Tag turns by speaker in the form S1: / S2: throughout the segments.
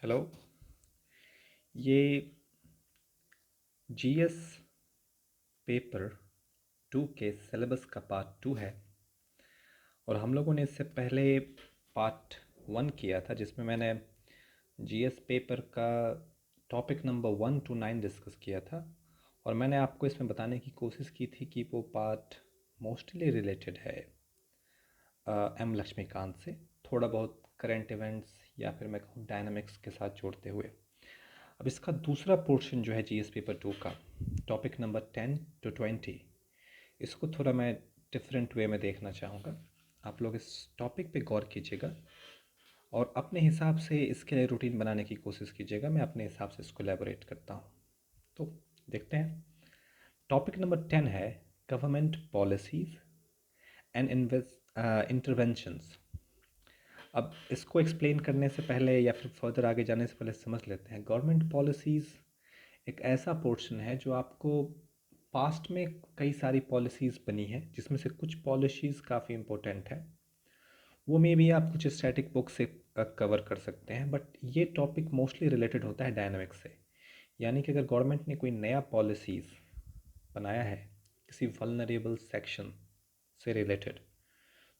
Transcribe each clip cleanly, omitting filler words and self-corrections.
S1: Hello. ये GS paper 2 के syllabus का पार्ट 2 है और हम लोगों ने इससे पहले पार्ट 1 किया था जिसमें मैंने जीएस पेपर का टॉपिक नंबर 1 to 9 डिस्कस किया था और मैंने आपको इसमें बताने की कोशिश की थी कि वो पार्ट मोस्टली रिलेटेड है एम लक्ष्मीकांत से, थोड़ा बहुत करंट इवेंट्स या फिर मैं कहूँ डायनामिक्स के साथ जोड़ते हुए। अब इसका दूसरा पोर्शन जो है जीएस पेपर 2 का टॉपिक नंबर 10 to 20, इसको थोड़ा मैं डिफरेंट वे में देखना चाहूँगा। आप लोग इस टॉपिक पे गौर कीजिएगा और अपने हिसाब से इसके लिए रूटीन बनाने की कोशिश कीजिएगा। मैं अपने हिसाब से इसको एलैबोरेट करता हूँ। तो देखते हैं। टॉपिक नंबर 10 है गवर्नमेंट पॉलिसीज़ एंड इंटरवेंशंस। अब इसको एक्सप्लेन करने से पहले या फिर फर्दर आगे जाने से पहले समझ लेते हैं। गवर्नमेंट पॉलिसीज़ एक ऐसा पोर्शन है जो आपको पास्ट में कई सारी पॉलिसीज़ बनी हैं जिसमें से कुछ पॉलिसीज़ काफ़ी इम्पोर्टेंट है, वो मे भी आप कुछ स्टैटिक बुक से कवर कर सकते हैं, बट ये टॉपिक मोस्टली रिलेटेड होता है डायनामिक्स से। यानी कि अगर गवर्नमेंट ने कोई नया पॉलिसीज़ बनाया है किसी वल्नरेबल सेक्शन से रिलेटेड,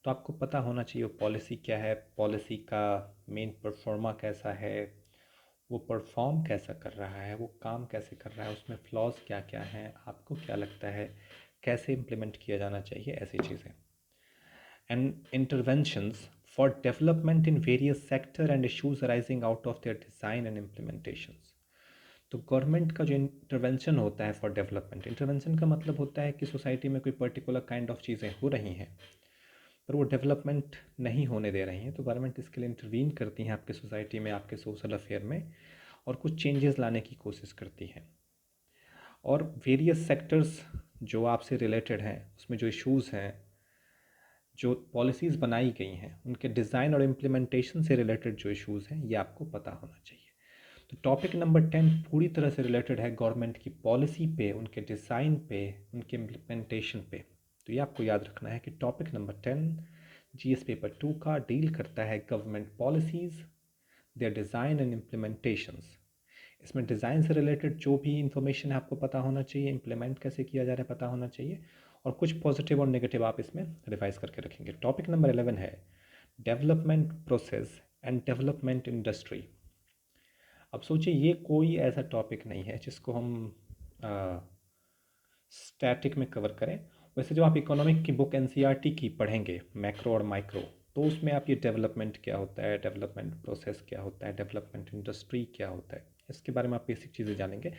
S1: तो आपको पता होना चाहिए वो पॉलिसी क्या है, पॉलिसी का मेन परफॉर्मा कैसा है, वो परफॉर्म कैसा कर रहा है, वो काम कैसे कर रहा है, उसमें फ्लॉज क्या क्या हैं, आपको क्या लगता है कैसे इम्प्लीमेंट किया जाना चाहिए, ऐसी चीज़ें। And interventions for development in various sector and issues arising out of their design and implementations. तो गवर्नमेंट का जो इंटरवेंशन होता है फॉर डेवलपमेंट, इंटरवेंशन का मतलब होता है कि सोसाइटी में कोई पर्टिकुलर काइंड ऑफ चीज़ें हो रही हैं पर वो डेवलपमेंट नहीं होने दे रही हैं, तो गवर्नमेंट इसके लिए इंटरवीन करती हैं आपके सोसाइटी में, आपके सोशल अफेयर में, और कुछ चेंजेस लाने की कोशिश करती हैं। और वेरियस सेक्टर्स जो आपसे रिलेटेड हैं उसमें जो इश्यूज़ हैं, जो पॉलिसीज़ बनाई गई हैं, उनके डिज़ाइन और इम्प्लीमेंटेशन से रिलेटेड जो इश्यूज़ हैं, ये आपको पता होना चाहिए। तो टॉपिक नंबर 10 पूरी तरह से रिलेटेड है गवर्नमेंट की पॉलिसी पे, उनके डिज़ाइन पे, उनके इम्प्लीमेंटेशन पे। तो ये आपको याद रखना है कि टॉपिक नंबर 10 जीएस पेपर 2 का डील करता है government policies, their design and implementations. इसमें डिज़ाइन से रिलेटेड जो भी इंफॉर्मेशन है आपको पता होना चाहिए, इम्प्लीमेंट कैसे किया जा रहा है पता होना चाहिए, और कुछ पॉजिटिव और नेगेटिव आप इसमें रिवाइज करके रखेंगे। टॉपिक नंबर 11 है development process and development industry. अब सोचिए ये कोई ऐसा टॉपिक नहीं है जिसको हम स्टैटिक में कवर करें। वैसे जो आप इकोनॉमिक की बुक एनसीईआरटी की पढ़ेंगे, मैक्रो और माइक्रो, तो उसमें आप ये डेवलपमेंट क्या होता है, डेवलपमेंट प्रोसेस क्या होता है, डेवलपमेंट इंडस्ट्री क्या होता है, इसके बारे में आप बेसिक चीज़ें जानेंगे।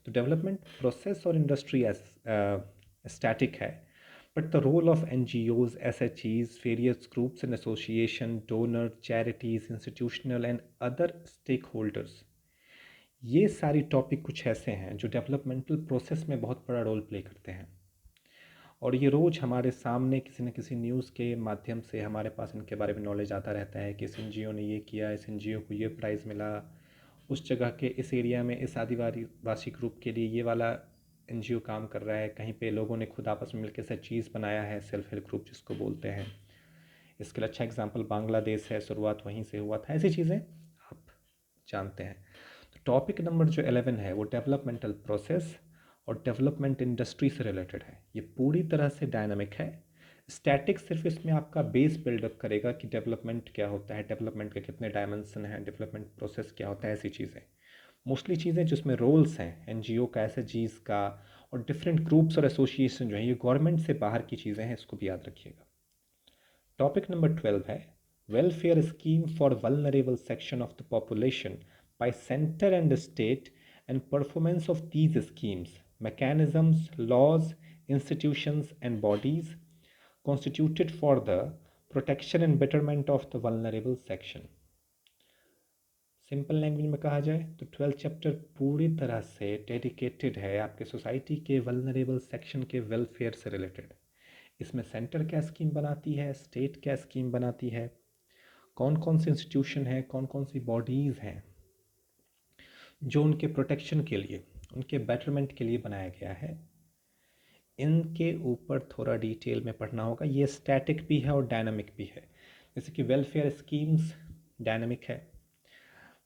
S1: तो डेवलपमेंट प्रोसेस और इंडस्ट्री स्टैटिक है, but the role of NGOs, SHEs, various groups and association, donor, charities, institutional and other stakeholders, ये सारी टॉपिक कुछ ऐसे हैं जो डेवलपमेंटल प्रोसेस में बहुत बड़ा रोल प्ले करते हैं, और ये रोज़ हमारे सामने किसी न किसी न्यूज़ के माध्यम से हमारे पास इनके बारे में नॉलेज आता रहता है कि इस NGO ने ये किया, इस NGO को ये प्राइज़ मिला, उस जगह के इस एरिया में इस आदिवासी ग्रुप के लिए ये वाला NGO काम कर रहा है, कहीं पे लोगों ने खुद आपस में मिलकर ऐसा चीज़ बनाया है, सेल्फ हेल्प ग्रुप जिसको बोलते हैं। इसके लिए अच्छा एग्जाम्पल बांग्लादेश है, शुरुआत वहीं से हुआ था, ऐसी चीज़ें आप जानते हैं। तो टॉपिक नंबर जो 11 है वो डेवलपमेंटल प्रोसेस और डेवलपमेंट इंडस्ट्री से रिलेटेड है। ये पूरी तरह से डायनामिक है। स्टैटिक सिर्फ इसमें आपका बेस बिल्डअप करेगा कि डेवलपमेंट क्या होता है, डेवलपमेंट के कितने डायमेंशन हैं, डेवलपमेंट प्रोसेस क्या होता है, ऐसी चीज़ें। मोस्टली चीज़ें जिसमें रोल्स हैं NGO का, SHGs का, और डिफरेंट ग्रुप्स और एसोसिएशन जो हैं, ये गवर्नमेंट से बाहर की चीज़ें हैं, इसको भी याद रखिएगा। टॉपिक नंबर 12 है welfare scheme for vulnerable section of the population bye centre and state and performance of these schemes, mechanisms, laws, institutions and bodies constituted for the protection and betterment of the vulnerable section। Simple language में कहा जाए तो 12th chapter पूरी तरह से dedicated है आपके society के वल्नरेबल सेक्शन के वेलफेयर से रिलेटेड। इसमें सेंटर क्या स्कीम बनाती है, स्टेट क्या स्कीम बनाती है, कौन कौन से इंस्टीट्यूशन हैं, कौन कौन सी बॉडीज़ हैं जो उनके प्रोटेक्शन के लिए, उनके बेटरमेंट के लिए बनाया गया है, इनके ऊपर थोड़ा डिटेल में पढ़ना होगा। ये स्टैटिक भी है और डायनामिक भी है। जैसे कि वेलफेयर स्कीम्स डायनामिक है,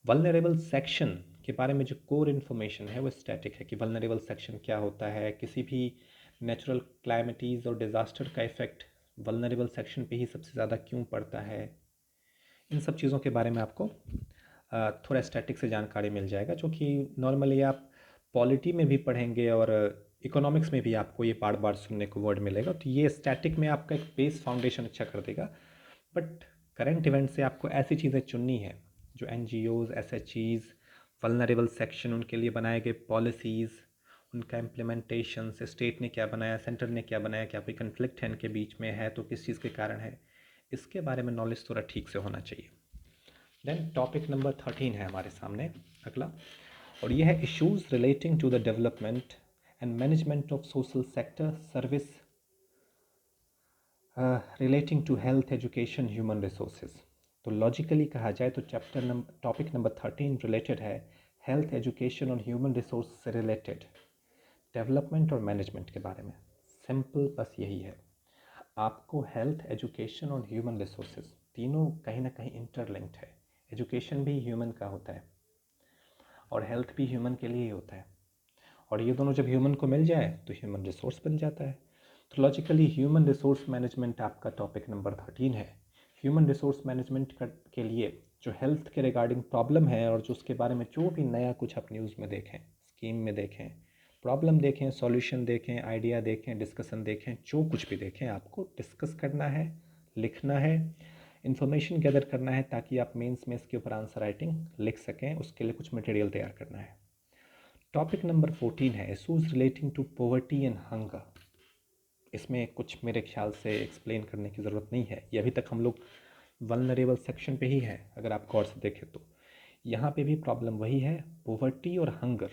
S1: वल्नरेबल सेक्शन के बारे में जो कोर इन्फॉर्मेशन है वो स्टैटिक है कि वल्नरेबल सेक्शन क्या होता है, किसी भी नेचुरल क्लाइमेटीज़ और डिज़ास्टर का इफ़ेक्ट वल्नरेबल सेक्शन पे ही सबसे ज़्यादा क्यों पड़ता है। इन सब चीज़ों के बारे में आपको थोड़ा स्टैटिक से जानकारी मिल जाएगा, जो कि नॉर्मली आप पॉलिटी में भी पढ़ेंगे और इकोनॉमिक्स में भी आपको ये बार बार सुनने को वर्ड मिलेगा। तो ये स्टैटिक में आपका एक बेस फाउंडेशन अच्छा कर देगा। बट करंट इवेंट से आपको ऐसी चीज़ें चुननी है जो NGOs, SHEs, वल्नरेबल सेक्शन, उनके लिए बनाए गए पॉलिसीज़, उनका इम्प्लीमेंटेशन, स्टेट ने क्या बनाया, सेंटर ने क्या बनाया, क्या कोई कन्फ्लिक्ट है इनके बीच में है तो किस चीज़ के कारण है, इसके बारे में नॉलेज थोड़ा ठीक से होना चाहिए। देन टॉपिक नंबर 13 है हमारे सामने अगला, और यह है issues relating to the development and management of social sector service relating to health, education, human resources. तो लॉजिकली कहा जाए तो टॉपिक नंबर 13 रिलेटेड है हेल्थ, एजुकेशन और ह्यूमन रिसोर्स से रिलेटेड डेवलपमेंट और मैनेजमेंट के बारे में। सिंपल बस यही है, आपको हेल्थ, एजुकेशन और ह्यूमन रिसोर्सेज तीनों कहीं ना कहीं इंटरलिंक्ड है। एजुकेशन भी ह्यूमन का होता है और हेल्थ भी ह्यूमन के लिए ही होता है, और ये दोनों जब ह्यूमन को मिल जाए तो ह्यूमन रिसोर्स बन जाता है। तो लॉजिकली ह्यूमन रिसोर्स मैनेजमेंट आपका टॉपिक नंबर 13 है। ह्यूमन रिसोर्स मैनेजमेंट के लिए जो हेल्थ के रिगार्डिंग प्रॉब्लम है और जो उसके बारे में जो भी नया कुछ आप न्यूज़ में देखें, स्कीम में देखें, प्रॉब्लम देखें, सॉल्यूशन देखें, आइडिया देखें, डिस्कशन देखें, जो कुछ भी देखें, आपको डिस्कस करना है, लिखना है, इन्फॉर्मेशन गैदर करना है ताकि आप मेंस में इसके ऊपर आंसर राइटिंग लिख सकें। उसके लिए कुछ मटेरियल तैयार करना है। टॉपिक नंबर 14 है issues relating to poverty and hunger. इसमें कुछ मेरे ख्याल से एक्सप्लेन करने की ज़रूरत नहीं है, ये अभी तक हम लोग वल्नरेबल सेक्शन पे ही है। अगर आप गौर से देखें तो यहाँ पे भी प्रॉब्लम वही है, पॉवर्टी और हंगर।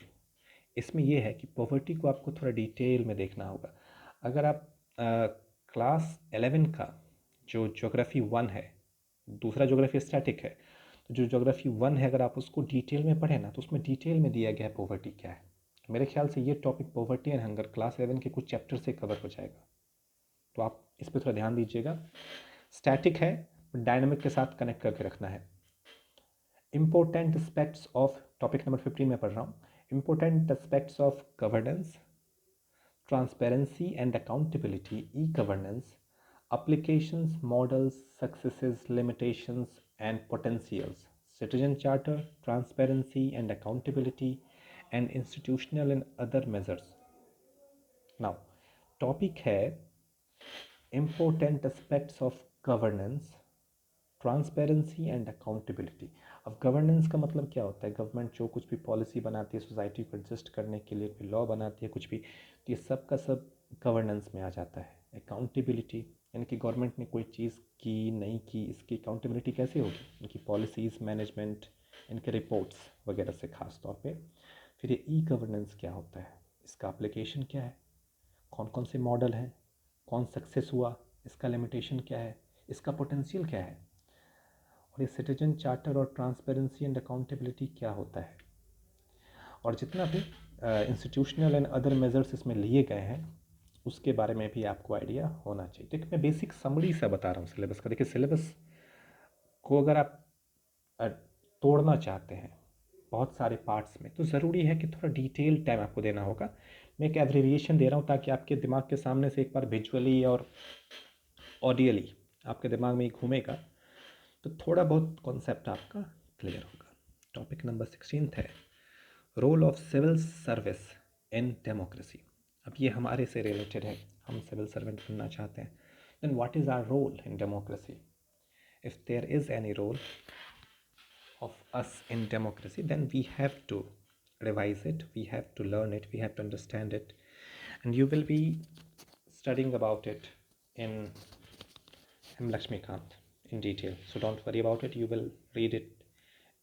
S1: इसमें यह है कि पॉवर्टी को आपको थोड़ा डिटेल में देखना होगा। अगर आप क्लास 11 का जो ज्योग्राफी 1 है, दूसरा ज्योग्राफी स्टैटिक है, तो जो ज्योग्राफी 1 है अगर आप उसको डिटेल में पढ़ें ना तो उसमें डिटेल में दिया गया है पॉवर्टी क्या है। मेरे ख्याल से ये topic poverty and hunger class 11 के कुछ चैप्टर से कवर हो जाएगा, तो आप इस पर थोड़ा ध्यान दीजिएगा। स्टैटिक है, डायनामिक के साथ कनेक्ट करके रखना है। Important aspects of, topic number 15 में पढ़ रहा हूँ, important aspects of governance, transparency and accountability, e-governance, applications, models, successes, limitations, and potentials, citizen charter, transparency and accountability, and institutional and other measures. Now, topic है important aspects of governance, transparency and accountability. अब governance का मतलब क्या होता है, government जो कुछ भी पॉलिसी बनाती है सोसाइटी को एडजस्ट करने के लिए, कोई लॉ बनाती है कुछ भी, तो ये सब का सब गवर्नेंस में आ जाता है। अकाउंटेबिलिटी यानी कि गवर्नमेंट ने कोई चीज़ की नहीं की, इसकी अकाउंटेबिलिटी कैसे होगी, इनकी पॉलिसीज़, मैनेजमेंट, इनके रिपोर्ट्स वगैरह से खास तौर पे। फिर ये ई गवर्नेंस क्या होता है, इसका एप्लीकेशन क्या है, कौन कौन से मॉडल हैं, कौन सक्सेस हुआ, इसका लिमिटेशन क्या है, इसका पोटेंशियल क्या है, और ये सिटीजन चार्टर और ट्रांसपेरेंसी एंड अकाउंटेबिलिटी क्या होता है, और जितना भी इंस्टीट्यूशनल एंड अदर मेजर्स इसमें लिए गए हैं उसके बारे में भी आपको आइडिया होना चाहिए। देखिए मैं बेसिक समरी सा बता रहा हूँ सिलेबस का। देखिए सिलेबस को अगर आप तोड़ना चाहते हैं बहुत सारे पार्ट्स में तो ज़रूरी है कि थोड़ा डिटेल टाइम आपको देना होगा। मैं एक एब्रिविएशन दे रहा हूँ ताकि आपके दिमाग के सामने से एक बार विजुअली और ऑडियली आपके दिमाग में ही घूमेगा तो थोड़ा बहुत कॉन्सेप्ट आपका क्लियर होगा। टॉपिक नंबर 16 है role of civil service in democracy. अब ये हमारे से रिलेटेड है, हम सिविल सर्वेंट बनना चाहते हैं। Then what is our role in democracy? If there is any role of us in democracy, then we have to revise it, we have to learn it, we have to understand it, and you will be studying about it in M. Lakshmikant in detail. So don't worry about it, you will read it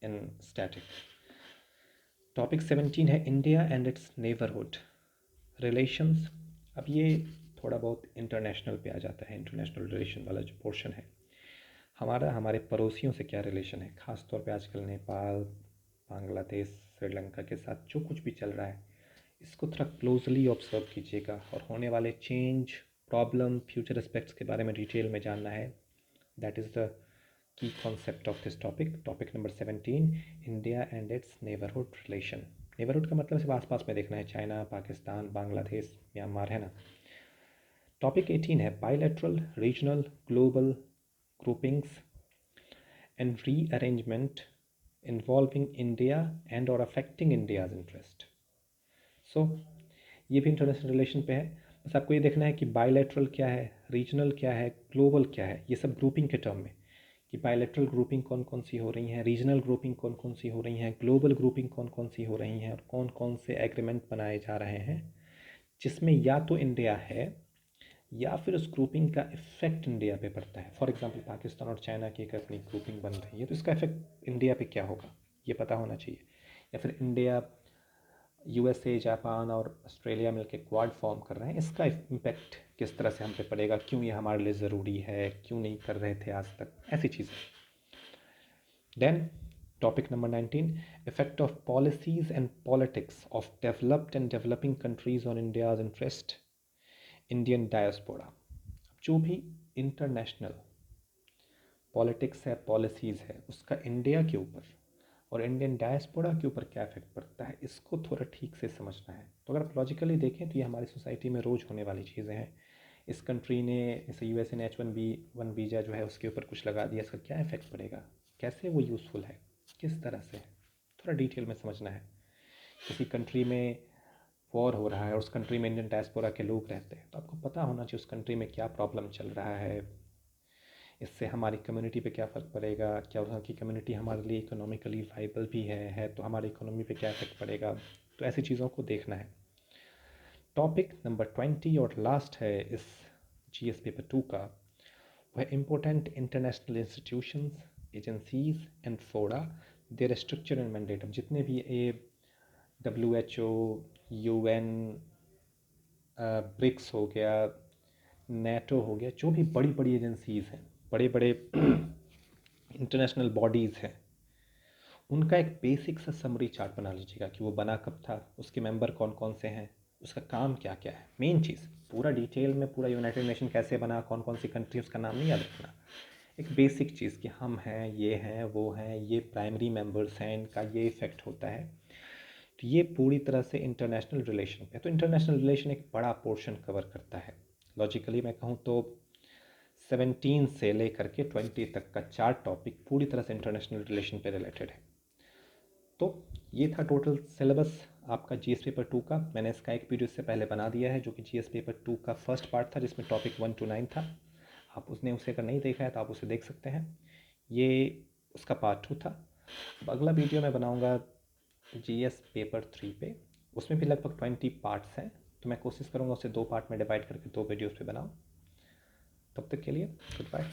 S1: in static. Topic 17 है India and it's neighbourhood relations. अब ये थोड़ा बहुत international पे आ जाता है, international relation वाला जो पोर्शन है हमारा, हमारे पड़ोसियों से क्या रिलेशन है, ख़ास तौर पे आजकल नेपाल, बांग्लादेश, श्रीलंका के साथ जो कुछ भी चल रहा है इसको थोड़ा क्लोजली ऑब्जर्व कीजिएगा, और होने वाले चेंज, प्रॉब्लम, फ्यूचर एस्पेक्ट्स के बारे में डिटेल में जानना है। That is the key concept of this topic number 17, India and its neighborhood relation. Neighbourhood का मतलब सिर्फ आसपास में देखना है, चाइना, पाकिस्तान, बांग्लादेश, म्यांमार, है ना। टॉपिक 18 है bilateral, regional, global groupings and rearrangement involving India and or affecting India's interest. So ये भी इंटरनेशनल रिलेशन पे है। बस आपको ये देखना है कि बायलैटरल क्या है, रीजनल क्या है, ग्लोबल क्या है, ये सब ग्रुपिंग के टर्म में, कि बायलैटरल ग्रुपिंग कौन कौन सी हो रही हैं, रीजनल ग्रुपिंग कौन कौन सी हो रही हैं, ग्लोबल ग्रुपिंग कौन कौन सी हो रही हैं, और कौन कौन से एग्रीमेंट बनाए जा रहे हैं जिसमें या तो इंडिया है या फिर उस ग्रुपिंग का इफेक्ट इंडिया पे पड़ता है। फॉर एग्जांपल पाकिस्तान और चाइना की एक अपनी ग्रुपिंग बन रही है, तो इसका इफेक्ट इंडिया पे क्या होगा ये पता होना चाहिए। या फिर इंडिया, यूएसए, जापान और ऑस्ट्रेलिया मिलकर क्वाड फॉर्म कर रहे हैं, इसका इम्पैक्ट किस तरह से हम पे पड़ेगा, क्यों ये हमारे लिए ज़रूरी है, क्यों नहीं कर रहे थे आज तक, ऐसी चीज़ें। Then topic number 19, effect of policies and politics of developed and developing countries on India's interest, Indian diaspora. जो भी इंटरनेशनल पॉलिटिक्स है, पॉलिसीज़ है, उसका इंडिया के ऊपर और इंडियन डायस्पोरा के ऊपर क्या इफेक्ट पड़ता है, इसको थोड़ा ठीक से समझना है। तो अगर आप लॉजिकली देखें तो ये हमारी सोसाइटी में रोज़ होने वाली चीज़ें हैं। इस कंट्री ने, जैसे यूएसए ने H1B1 वीज़ा जो है उसके ऊपर कुछ लगा दिया, इसका क्या इफेक्ट पड़ेगा, कैसे वो यूज़फुल है, किस तरह से, थोड़ा डिटेल में समझना है। किसी कंट्री में वॉर हो रहा है और उस कंट्री में इंडियन डायस्पोरा के लोग रहते हैं, तो आपको पता होना चाहिए उस कंट्री में क्या प्रॉब्लम चल रहा है, इससे हमारी कम्युनिटी पे क्या फ़र्क पड़ेगा, क्या वहाँ की कम्युनिटी हमारे लिए इकोनॉमिकली वाइबल भी है तो हमारी इकोनॉमी पे क्या इफेक्ट पड़ेगा, तो ऐसी चीज़ों को देखना है। टॉपिक नंबर 20 और लास्ट है इस जीएस पेपर 2 का, वह important international institutions, agencies and फोरा, देयर स्ट्रक्चर एंड मैंडेटम। जितने भी WHO, UN, ब्रिक्स हो गया, नेटो हो गया, जो भी बड़ी बड़ी एजेंसीज़ हैं, बड़े बड़े इंटरनेशनल बॉडीज़ हैं, उनका एक बेसिक सा समरी चार्ट बना लीजिएगा कि वो बना कब था, उसके मेंबर कौन कौन से हैं, उसका काम क्या क्या है। मेन चीज़ पूरा डिटेल में, पूरा यूनाइटेड नेशन कैसे बना, कौन कौन सी कंट्री, उसका नाम नहीं याद रखना। एक बेसिक चीज़ कि हम हैं, ये हैं, वो हैं, ये प्राइमरी मेंबर्स हैं, इनका ये इफ़ेक्ट होता है। तो ये पूरी तरह से इंटरनेशनल रिलेशन है। तो इंटरनेशनल रिलेशन एक बड़ा पोर्शन कवर करता है। लॉजिकली मैं कहूँ तो 17 से लेकर के 20 तक का 4 टॉपिक पूरी तरह से इंटरनेशनल रिलेशन पे रिलेटेड है। तो ये था टोटल सिलेबस आपका जीएस पेपर 2 का। मैंने इसका एक वीडियो इससे पहले बना दिया है जो कि जीएस पेपर 2 का फर्स्ट पार्ट था, जिसमें टॉपिक 1 to 9 था। आप उसे अगर नहीं देखा है तो आप उसे देख सकते हैं। ये उसका पार्ट 2 था। अब अगला वीडियो मैं बनाऊंगा जीएस पेपर 3 पे, उसमें भी लगभग 20 पार्ट्स हैं, तो मैं कोशिश करूँगा उसे 2 पार्ट में डिवाइड करके 2 वीडियोज़ पे बनाऊँ। तब तक के लिए गुड बाय।